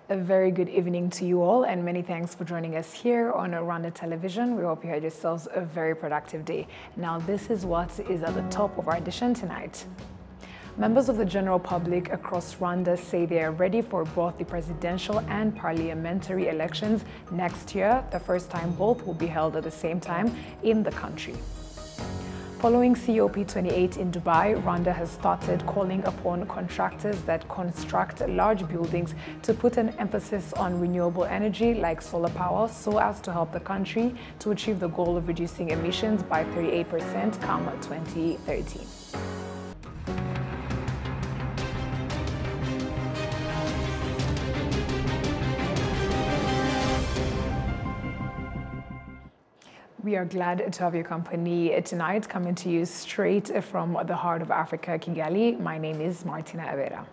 A very good evening to you all, and many thanks for joining us here on Rwanda Television. We hope you had yourselves a very productive day. Now, this is what is at the top of our edition tonight. Members of the general public across Rwanda say they are ready for both the presidential and parliamentary elections next year, the first time both will be held at the same time in the country. Following COP28 in Dubai, Rwanda has started calling upon contractors that construct large buildings to put an emphasis on renewable energy like solar power so as to help the country to achieve the goal of reducing emissions by 38% come 2030. We are glad to have your company tonight, coming to you straight from the heart of Africa, Kigali. My name is Martina Avera.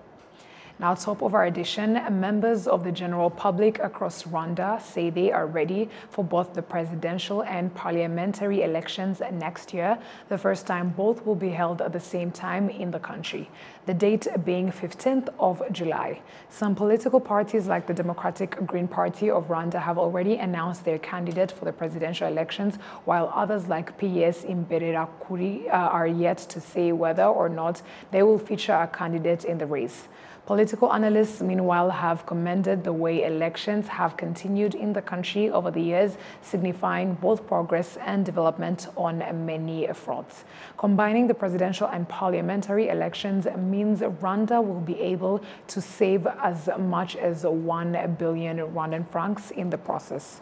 Now, top of our edition, members of the general public across Rwanda say they are ready for both the presidential and parliamentary elections next year, the first time both will be held at the same time in the country, the date being 15th of July. Some political parties like the Democratic Green Party of Rwanda have already announced their candidate for the presidential elections, while others like PS Imbererakuri are yet to say whether or not they will feature a candidate in the race. Political analysts, meanwhile, have commended the way elections have continued in the country over the years, signifying both progress and development on many fronts. Combining the presidential and parliamentary elections means Rwanda will be able to save as much as 1 billion Rwandan francs in the process.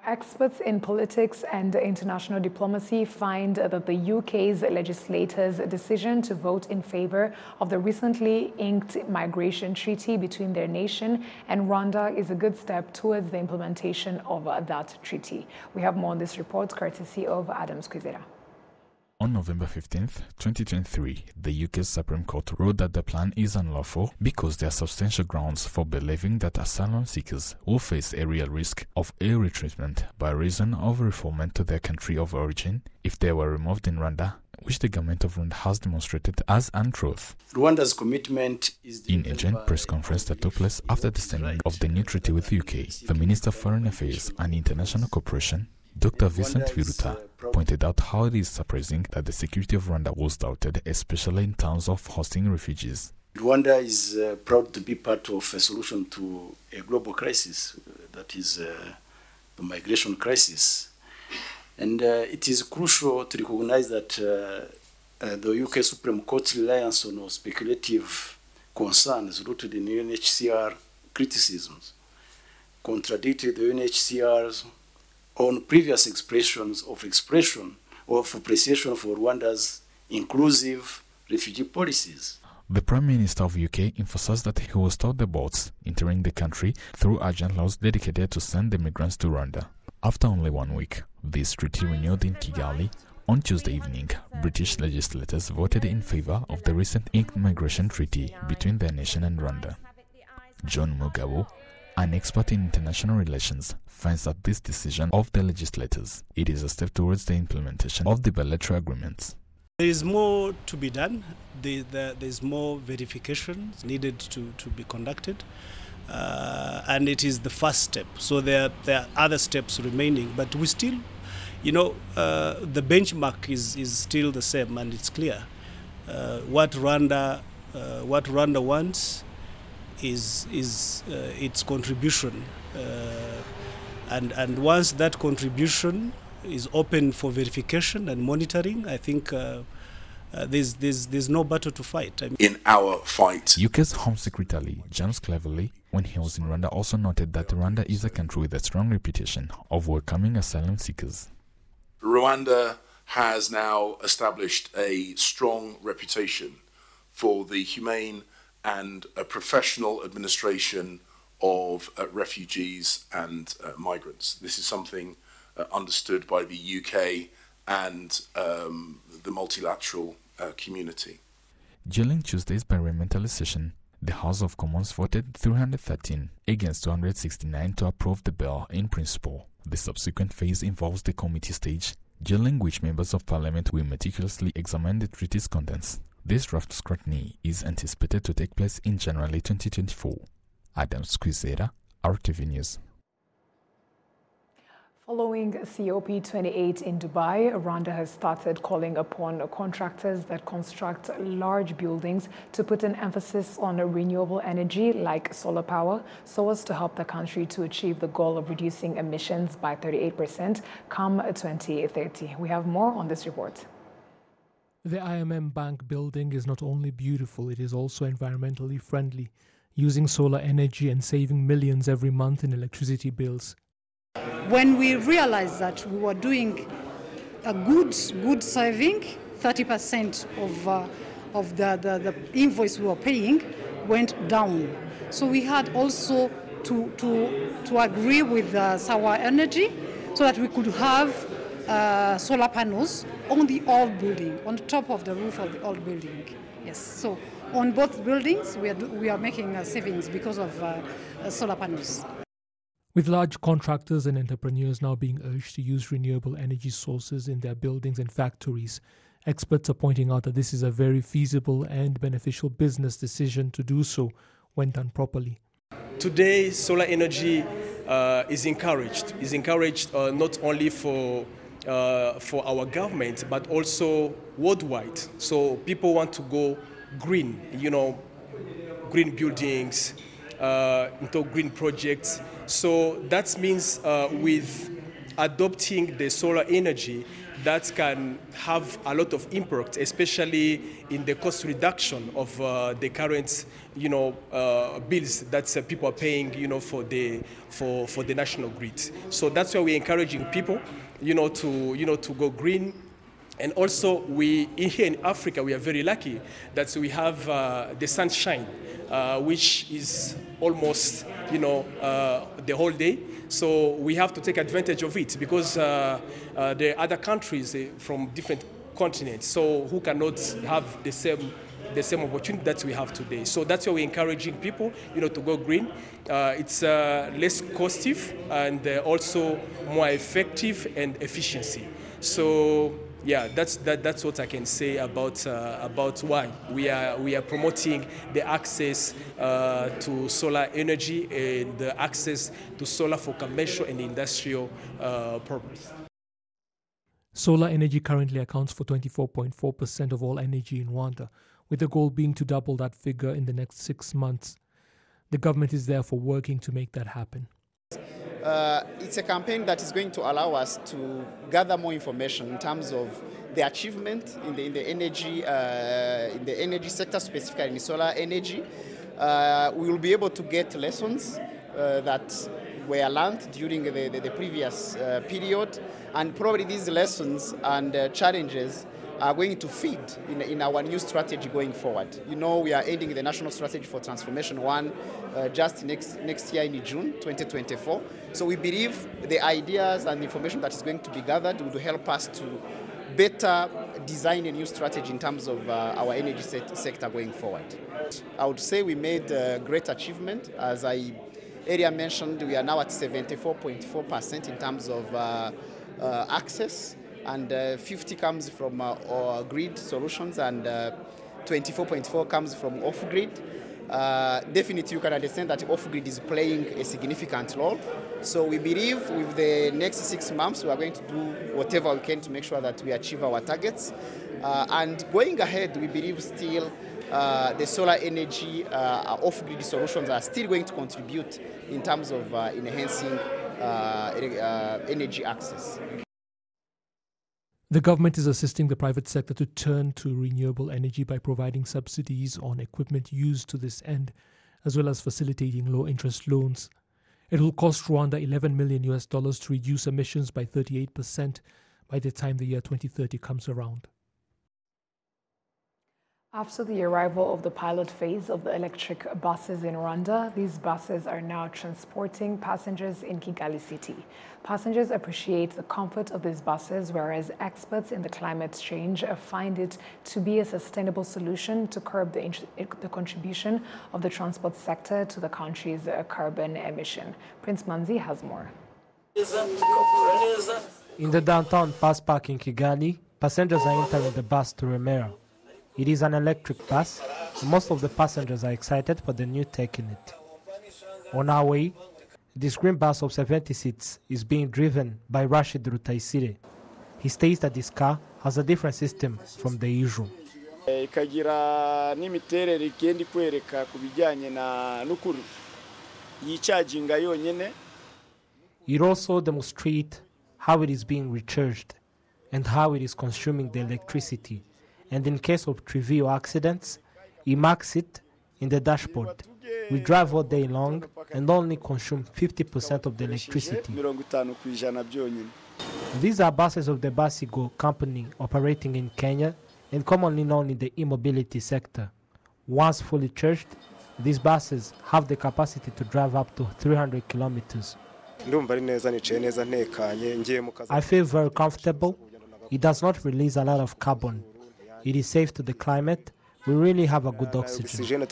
Experts in politics and international diplomacy find that the UK's legislators' decision to vote in favor of the recently inked migration treaty between their nation and Rwanda is a good step towards the implementation of that treaty. We have more on this report courtesy of Adam Squizera. On November 15th, 2023, the UK's Supreme Court ruled that the plan is unlawful because there are substantial grounds for believing that asylum seekers will face a real risk of ill treatment by reason of refoulement to their country of origin if they were removed in Rwanda, which the government of Rwanda has demonstrated as untruth. Rwanda's commitment is in a joint press conference that took place after the signing of the new treaty with the UK, the Minister of Foreign Affairs and International Cooperation, Dr. Vincent Biruta, pointed out how it is surprising that the security of Rwanda was doubted, especially in terms of hosting refugees. Rwanda is proud to be part of a solution to a global crisis, that is the migration crisis. And it is crucial to recognize that the UK Supreme Court's reliance on speculative concerns rooted in UNHCR criticisms contradicted the UNHCR's on previous expressions of appreciation for Rwanda's inclusive refugee policies. The Prime Minister of UK emphasized that he will stop the boats entering the country through urgent laws dedicated to send the migrants to Rwanda. After only 1 week, this treaty renewed in Kigali, on Tuesday evening, British legislators voted in favor of the recent inked migration treaty between their nation and Rwanda. John Mugabo, an expert in international relations, finds that this decision of the legislators, it is a step towards the implementation of the bilateral agreements. There is more to be done. There's more verifications needed to be conducted. And it is the first step. So there are other steps remaining. But we still, the benchmark is still the same, and it's clear. What Rwanda wants is its contribution, and once that contribution is open for verification and monitoring, I think there's no battle to fight. In our fight, UK's Home Secretary James Cleverly, when he was in Rwanda, also noted that Rwanda is a country with a strong reputation of welcoming asylum seekers. Rwanda has now established a strong reputation for the humane and a professional administration of refugees and migrants. This is something understood by the UK and the multilateral community. During Tuesday's parliamentary session, the House of Commons voted 313 against 269 to approve the bill in principle. The subsequent phase involves the committee stage, during which members of parliament will meticulously examine the treaty's contents. This draft scrutiny is anticipated to take place in January 2024. Adam Squizera, RTV News. Following COP28 in Dubai, Rwanda has started calling upon contractors that construct large buildings to put an emphasis on renewable energy like solar power so as to help the country to achieve the goal of reducing emissions by 38% come 2030. We have more on this report. The IMM Bank building is not only beautiful, it is also environmentally friendly, using solar energy and saving millions every month in electricity bills. When we realized that we were doing a good saving, 30% of the invoice we were paying went down. So we had also to agree with Solar Energy so that we could have solar panels on the old building, on the top of the roof of the old building. Yes, so on both buildings we are making savings because of solar panels. With large contractors and entrepreneurs now being urged to use renewable energy sources in their buildings and factories, experts are pointing out that this is a very feasible and beneficial business decision to do so when done properly. Today, solar energy is encouraged. Is encouraged not only for our government, but also worldwide. So people want to go green, green buildings, into green projects. So that means with adopting the solar energy, that can have a lot of impact, especially in the cost reduction of the current, bills that people are paying, for the national grid. So that's why we're encouraging people, to go green. And also, here in Africa, we are very lucky that we have the sunshine, which is almost, the whole day. So we have to take advantage of it because there are other countries from different continents, so who cannot have the same opportunity that we have today. So that's why we're encouraging people, to go green. It's less costly and also more effective and efficiency. So yeah, that's what I can say about why we are promoting the access to solar energy and the access to solar for commercial and industrial purpose. Solar energy currently accounts for 24.4% of all energy in Rwanda, with the goal being to double that figure in the next 6 months. The government is therefore working to make that happen. It's a campaign that is going to allow us to gather more information in terms of the achievement in the energy sector, specifically in solar energy. We will be able to get lessons that were learned during the previous period, and probably these lessons and challenges are going to feed in our new strategy going forward. We are ending the National Strategy for Transformation 1 just next year in June 2024. So we believe the ideas and information that is going to be gathered will help us to better design a new strategy in terms of our energy sector going forward. I would say we made a great achievement. As I earlier mentioned, we are now at 74.4% in terms of access, and 50 comes from grid solutions, and 24.4 comes from off-grid. Definitely you can understand that off-grid is playing a significant role. So we believe with the next 6 months we are going to do whatever we can to make sure that we achieve our targets. And going ahead, we believe still the solar energy off-grid solutions are still going to contribute in terms of enhancing energy access. The government is assisting the private sector to turn to renewable energy by providing subsidies on equipment used to this end, as well as facilitating low-interest loans. It will cost Rwanda $11 million to reduce emissions by 38% by the time the year 2030 comes around. After the arrival of the pilot phase of the electric buses in Rwanda, these buses are now transporting passengers in Kigali city. Passengers appreciate the comfort of these buses, whereas experts in the climate change find it to be a sustainable solution to curb the contribution of the transport sector to the country's carbon emission. Prince Manzi has more. In the downtown bus park in Kigali, passengers are entering the bus to Remera. It is an electric bus, and most of the passengers are excited for the new tech in it. On our way, this green bus of 70 seats is being driven by Rashid Rutaisire. He states that this car has a different system from the usual. Ikagira n'imiterere igenda ikwereka ku bijyanye na n'ukuri yicaginga yonyene. It also demonstrates how it is being recharged and how it is consuming the electricity. And in case of trivial accidents, it marks it in the dashboard. We drive all day long and only consume 50% of the electricity. These are buses of the Basigo company operating in Kenya and commonly known in the e-mobility sector. Once fully charged, these buses have the capacity to drive up to 300 kilometers. I feel very comfortable. It does not release a lot of carbon. It is safe to the climate. We really have a good oxygen.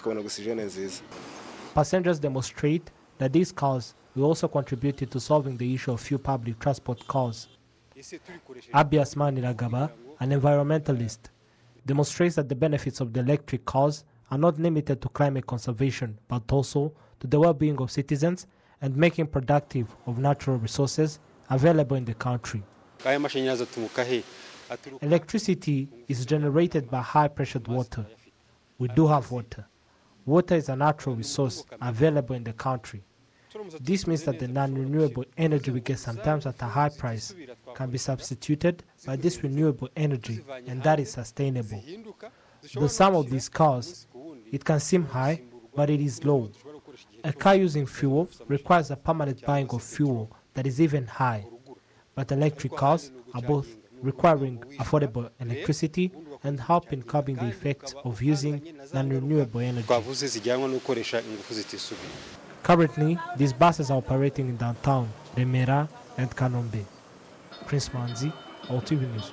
Passengers demonstrate that these cars will also contribute to solving the issue of few public transport cars. Abias Maniragaba, an environmentalist, demonstrates that the benefits of the electric cars are not limited to climate conservation, but also to the well-being of citizens and making productive of natural resources available in the country. Electricity is generated by high-pressured water. We do have water. Water is a natural resource available in the country. This means that the non-renewable energy we get sometimes at a high price can be substituted by this renewable energy, and that is sustainable. The sum of these cars, it can seem high, but it is low. A car using fuel requires a permanent buying of fuel that is even high. But electric cars are both requiring affordable electricity and helping curbing the effects of using non-renewable energy. Currently, these buses are operating in downtown Remera and Kanombe. Prince Manzi, RwandaTV News.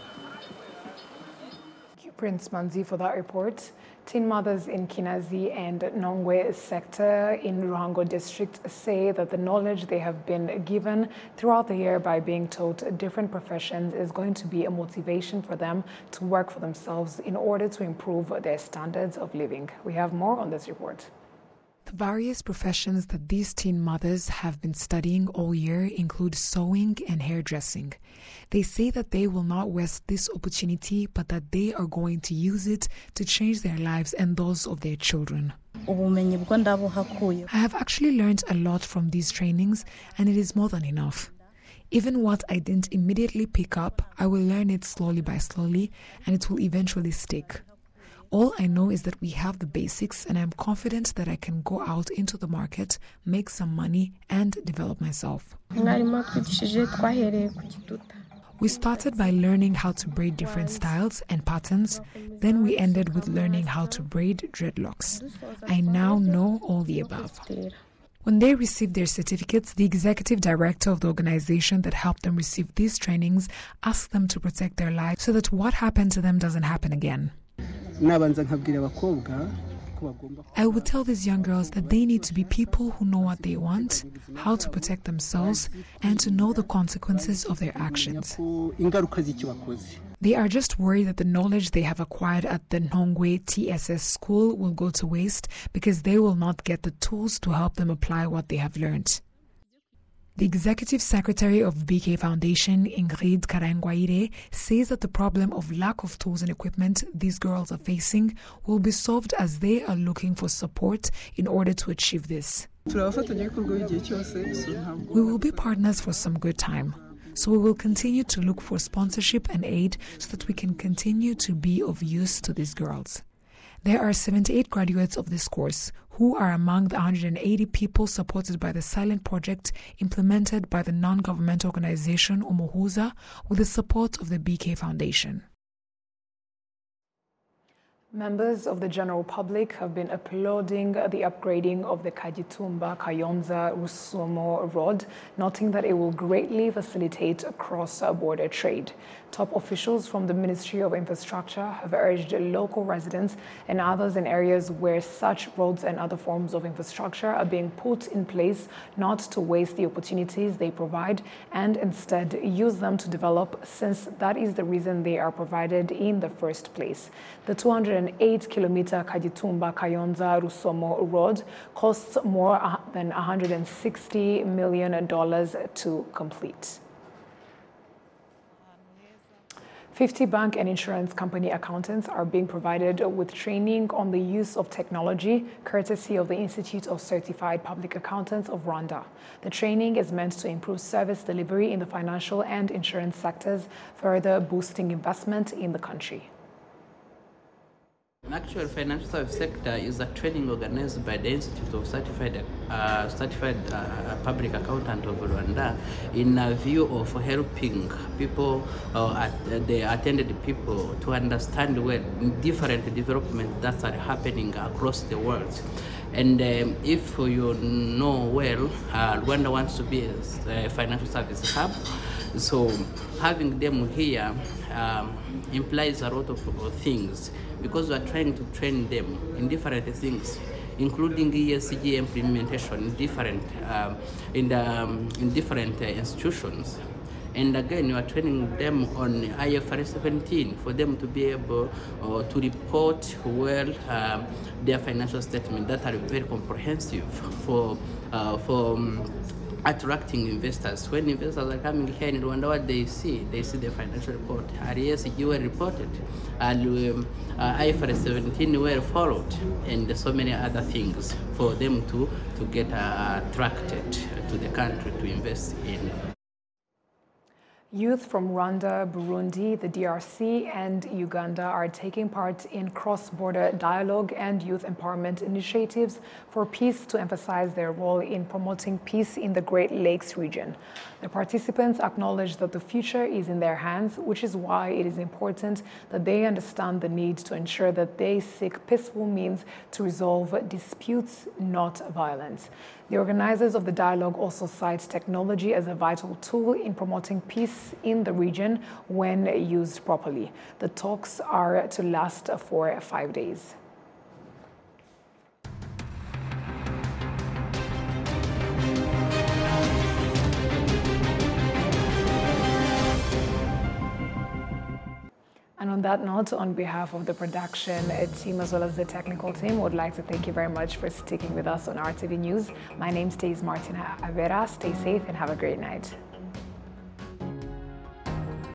Thank you, Prince Manzi, for that report. Teen mothers in Kinazi and Nongwe sector in Ruhango district say that the knowledge they have been given throughout the year by being taught different professions is going to be a motivation for them to work for themselves in order to improve their standards of living. We have more on this report. The various professions that these teen mothers have been studying all year include sewing and hairdressing. They say that they will not waste this opportunity, but that they are going to use it to change their lives and those of their children. I have actually learned a lot from these trainings, and it is more than enough. Even what I didn't immediately pick up, I will learn it slowly by slowly, and it will eventually stick. All I know is that we have the basics, and I'm confident that I can go out into the market, make some money, and develop myself. We started by learning how to braid different styles and patterns. Then we ended with learning how to braid dreadlocks. I now know all the above. When they received their certificates, the executive director of the organization that helped them receive these trainings asked them to protect their lives so that what happened to them doesn't happen again. I would tell these young girls that they need to be people who know what they want, how to protect themselves, and to know the consequences of their actions. They are just worried that the knowledge they have acquired at the Nongwe TSS school will go to waste because they will not get the tools to help them apply what they have learned. The executive secretary of BK Foundation, Ingrid Karangwaire, says that the problem of lack of tools and equipment these girls are facing will be solved as they are looking for support in order to achieve this. We will be partners for some good time, so we will continue to look for sponsorship and aid so that we can continue to be of use to these girls. There are 78 graduates of this course who are among the 180 people supported by the Silent Project implemented by the non-government organization Umuhuza with the support of the BK Foundation. Members of the general public have been applauding the upgrading of the Kagitumba-Kayonza-Rusumo road, noting that it will greatly facilitate cross-border trade. Top officials from the Ministry of Infrastructure have urged local residents and others in areas where such roads and other forms of infrastructure are being put in place not to waste the opportunities they provide and instead use them to develop, since that is the reason they are provided in the first place. The 209 108-kilometer Kagitumba-Kayonza-Rusomo road costs more than $160 million to complete. 50 bank and insurance company accountants are being provided with training on the use of technology, courtesy of the Institute of Certified Public Accountants of Rwanda. The training is meant to improve service delivery in the financial and insurance sectors, further boosting investment in the country. Actual financial service sector is a training organized by the Institute of Certified Public Accountant of Rwanda in a view of helping people, the attended people, to understand well different developments that are happening across the world. And if you know well, Rwanda wants to be a financial service hub. So having them here implies a lot of things, because we are trying to train them in different things, including ESG implementation in different institutions. And again, you are training them on IFRS 17 for them to be able to report well their financial statements that are very comprehensive for attracting investors. When investors are coming here in Rwanda, what they see the financial report, ESG were reported, and IFRS 17 were followed, and so many other things for them to get attracted to the country to invest in. Youth from Rwanda, Burundi, the DRC, and Uganda are taking part in cross-border dialogue and youth empowerment initiatives for peace to emphasize their role in promoting peace in the Great Lakes region. The participants acknowledge that the future is in their hands, which is why it is important that they understand the need to ensure that they seek peaceful means to resolve disputes, not violence. The organizers of the dialogue also cite technology as a vital tool in promoting peace in the region when used properly. The talks are to last for 5 days. And on that note, on behalf of the production team as well as the technical team, I would like to thank you very much for sticking with us on RTV News. My name is Martina Avera. Stay safe and have a great night.